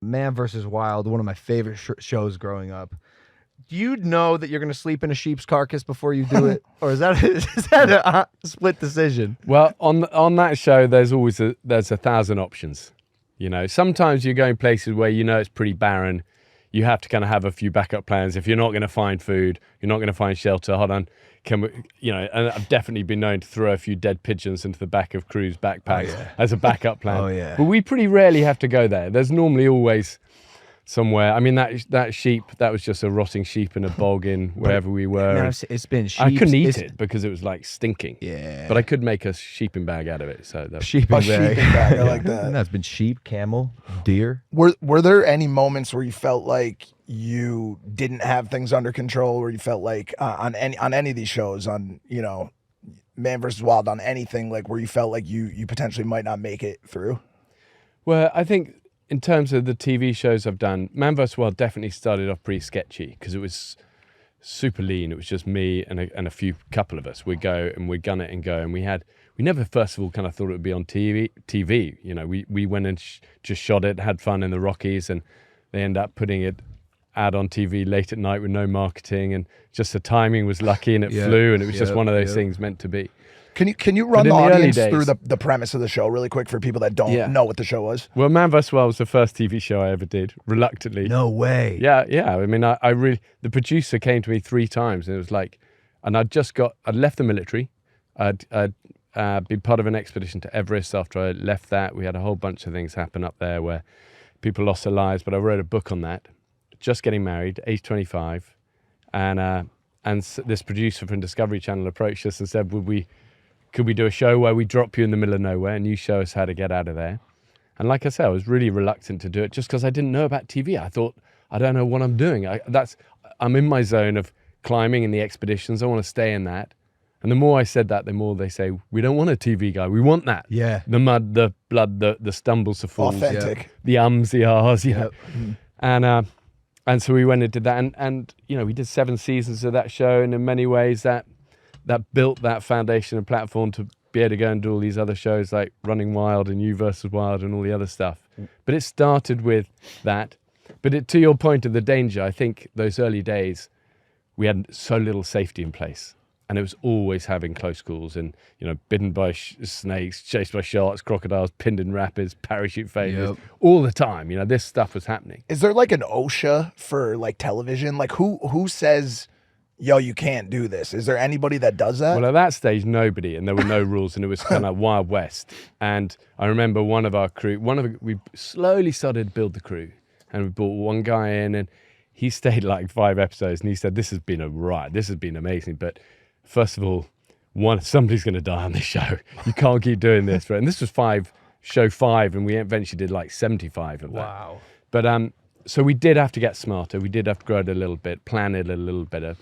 Man versus Wild, one of my favorite shows growing up. Do you know that you're going to sleep in a sheep's carcass before you do it, or is that a split decision? Well, on that show, there's 1,000 options. You know, sometimes you're going places where you know it's pretty barren. You have to kind of have a few backup plans. If you're not going to find food, you're not going to find shelter. Hold on, can we? You know, and I've definitely been known to throw a few dead pigeons into the back of crews' backpacks as a backup plan. Oh yeah. But we pretty rarely have to go there. There's normally always somewhere. I mean, that sheep, that was just a rotting sheep in a bog in wherever we were. Man, it's been sheep. I couldn't eat it because it was like stinking. Yeah. But I could make a sheeping bag out of it. So sheeping bag. I like that. That's been sheep, camel, deer. Were there any moments where you felt like you didn't have things under control, where you felt like on any of these shows, on, you know, Man versus Wild, on anything, like where you felt like you potentially might not make it through? Well, I think in terms of the TV shows I've done, Man vs. Wild definitely started off pretty sketchy because it was super lean. It was just me and a couple of us. We'd go and we'd gun it and go. And we never, first of all, kind of thought it would be on TV. You know, we went and just shot it, had fun in the Rockies, and they end up putting it out on TV late at night with no marketing, and just the timing was lucky and it flew, and it was just one of those things meant to be. Can you run the audience through the premise of the show really quick for people that don't know what the show was? Well, Man vs. Wild was the first TV show I ever did, reluctantly. No way. Yeah. I mean, I really, the producer came to me 3 times, and it was like, and I'd left the military. I'd been part of an expedition to Everest. After I left that, we had a whole bunch of things happen up there where people lost their lives, but I wrote a book on that. Just getting married, age 25. And this producer from Discovery Channel approached us and said, could we do a show where we drop you in the middle of nowhere and you show us how to get out of there? And like I said, I was really reluctant to do it just because I didn't know about TV. I thought, I don't know what I'm doing. I'm in my zone of climbing and the expeditions. I want to stay in that. And the more I said that, the more they say, we don't want a TV guy. We want that. Yeah. The mud, the blood, the stumbles, the falls. Authentic. The ums, the ahs, And so we went and did that. And you know, we did 7 seasons of that show. And in many ways, that built that foundation and platform to be able to go and do all these other shows like Running Wild and You versus Wild and all the other stuff. But it started with that. But to your point of the danger, I think those early days, we had so little safety in place. And it was always having close calls and, you know, bitten by snakes, chased by sharks, crocodiles, pinned in rapids, parachute failures, all the time. You know, this stuff was happening. Is there like an OSHA for like television? Like who says, yo, you can't do this? Is there anybody that does that? Well, at that stage, nobody, and there were no rules, and it was kind of Wild West. And I remember one of our crew, we slowly started to build the crew, and we brought one guy in, and he stayed like 5 episodes, and he said, this has been a ride, this has been amazing, but first of all, somebody's going to die on this show. You can't keep doing this. Right? And this was show 5, and we eventually did like 75 of that. Wow. But so we did have to get smarter. We did have to grow it a little bit, plan it a little better.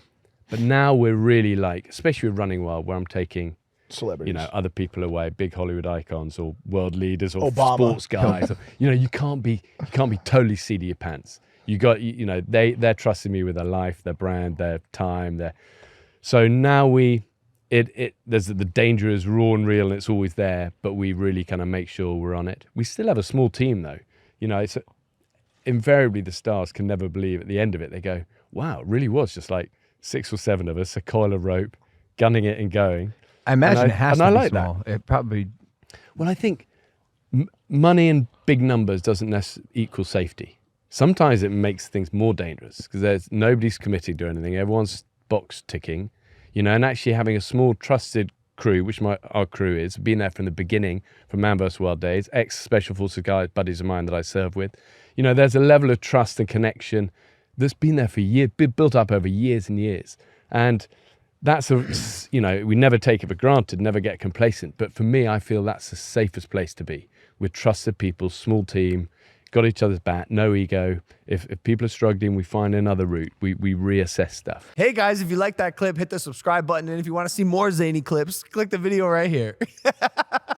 But now we're really like, especially with Running Wild, where I'm taking celebrities, you know, other people away, big Hollywood icons or world leaders or Obama. Sports guys. You know, you can't be totally seat of your pants. You know, they're trusting me with their life, their brand, their time, So now there's the danger is raw and real, and it's always there, but we really kind of make sure we're on it. We still have a small team though. You know, invariably the stars can never believe at the end of it. They go, wow, it really was just like 6 or 7 of us, a coil of rope, gunning it and going. I imagine it has to be like small. It probably. Well, I think money and big numbers doesn't necessarily equal safety. Sometimes it makes things more dangerous because nobody's committed to anything. Everyone's box ticking, you know, and actually having a small trusted crew, which our crew is, been there from the beginning, from Man vs. Wild days, ex-Special Forces guys, buddies of mine that I serve with. You know, there's a level of trust and connection that's been there for years, built up over years and years. And that's you know, we never take it for granted, never get complacent. But for me, I feel that's the safest place to be. With trusted people, small team, got each other's back, no ego. If people are struggling, we find another route. We reassess stuff. Hey guys, if you like that clip, hit the subscribe button. And if you want to see more zany clips, click the video right here.